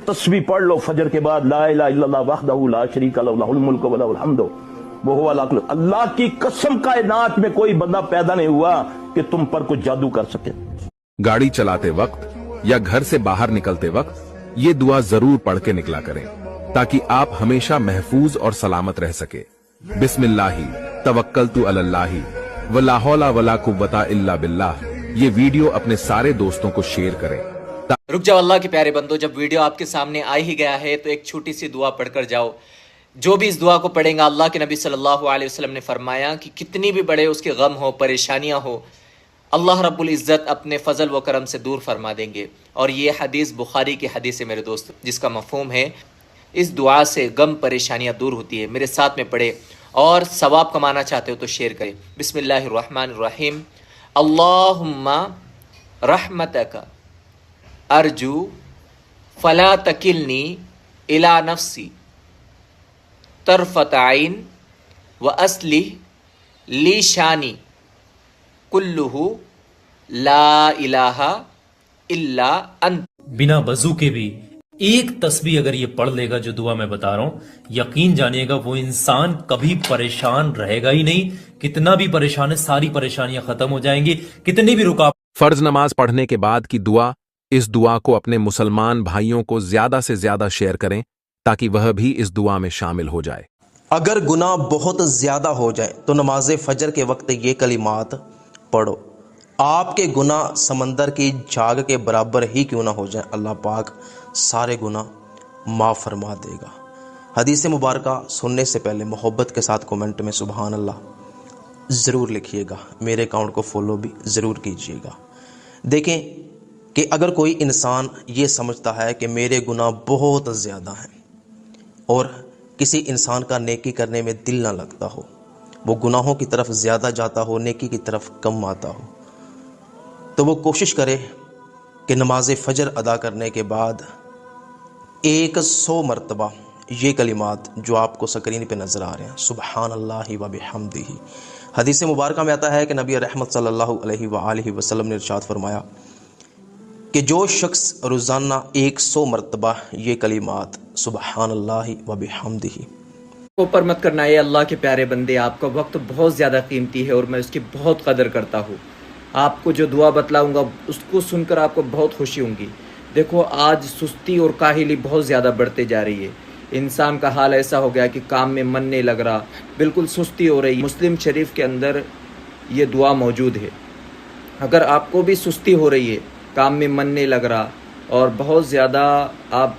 तस्बीह पढ़ लो फजर के बाद, ला इलाहा इल्लल्लाह वहदहू ला शरीका लहू लहुल मुल्क व लहुल हम्द व हुवा अला कुल्लि। अल्लाह की कसम, कायनात में कोई बंदा पैदा नहीं हुआ कि तुम पर कुछ जादू कर सके। गाड़ी चलाते वक्त या घर से बाहर निकलते वक्त ये दुआ जरूर पढ़ के निकला करें, ताकि आप हमेशा महफूज और सलामत रह सके। बिस्मिल्लाही तवक्कलतु अलल्लाही वला हौला वला कुव्वता इल्ला बिल्लाह। ये वीडियो अपने सारे दोस्तों को शेयर करें। रुक जाओ अल्लाह के प्यारे बंदो, जब वीडियो आपके सामने आ ही गया है तो एक छोटी सी दुआ पढ़कर जाओ। जो भी इस दुआ को पढ़ेगा, अल्लाह के नबी सल्लल्लाहु अलैहि वसल्लम ने फरमाया कि कितनी भी बड़े उसके गम हो, परेशानियां हो, अल्लाह रब्बुल इज़्ज़त अपने फजल व करम से दूर फरमा देंगे। और ये हदीस बुखारी की हदीस है मेरे दोस्त, जिसका मफहूम है इस दुआ से गम परेशानियां दूर होती है। मेरे साथ में पढ़े और सवाब कमाना चाहते हो तो शेयर करें। बिस्मिल्लाहिर्रहमानिर्रहीम। अल्लाहुम्मा रहमतक अर्जू फला तकिलनी इला नफ्सी तरफत आइन व अस्लिह ली शानी कुल्लुहु ला इलाहा इल्ला अंत। बिना वजू के भी एक तस्बीह अगर ये पढ़ लेगा जो दुआ मैं बता रहा हूं, यकीन जानिएगा वो इंसान कभी परेशान रहेगा ही नहीं। कितना भी परेशान है, सारी परेशानियां खत्म हो जाएंगी। कितनी भी रुकावट। फर्ज नमाज पढ़ने के बाद की दुआ, इस दुआ को अपने मुसलमान भाइयों को ज्यादा से ज्यादा शेयर करें, ताकि वह भी इस दुआ में शामिल हो जाए। अगर गुनाह बहुत ज़्यादा हो जाए तो नमाज फजर के वक्त ये कलिमात पढ़ो। आपके गुनाह समंदर की झाग के बराबर ही क्यों ना हो जाए, अल्लाह पाक सारे गुनाह माफ़ फरमा देगा। हदीस मुबारका सुनने से पहले मोहब्बत के साथ कमेंट में सुबहान अल्लाह ज़रूर लिखिएगा। मेरे अकाउंट को फॉलो भी ज़रूर कीजिएगा। देखें कि अगर कोई इंसान ये समझता है कि मेरे गुनाह बहुत ज़्यादा हैं और किसी इंसान का नेकी करने में दिल ना लगता हो, वो गुनाहों की तरफ ज़्यादा जाता हो, नेकी की तरफ कम आता हो, तो वो कोशिश करे कि नमाज फ़जर अदा करने के बाद 100 मरतबा ये कलिमात जो आपको स्क्रीन पे नज़र आ रहे हैं, सुबहान अल्लाहि व बिहम्दिही। हदीस मुबारक में आता है कि नबी रहमत सल्लल्लाहु अलैहि वसल्लम ने इरशाद फरमाया कि जो शख्स रोज़ाना 100 मरतबा ये कलिमात सुबहान अल्लाहि व बिहम्दिही। ऊपर मत करना। ये अल्लाह के प्यारे बंदे, आपका वक्त बहुत ज़्यादा कीमती है और मैं उसकी बहुत कदर करता हूँ। आपको जो दुआ बतलाऊंगा उसको सुनकर आपको बहुत खुशी होगी। देखो, आज सुस्ती और काहिली बहुत ज़्यादा बढ़ते जा रही है। इंसान का हाल ऐसा हो गया कि काम में मन नहीं लग रहा, बिल्कुल सुस्ती हो रही है। मुस्लिम शरीफ के अंदर ये दुआ मौजूद है। अगर आपको भी सुस्ती हो रही है, काम में मन नहीं लग रहा और बहुत ज़्यादा आप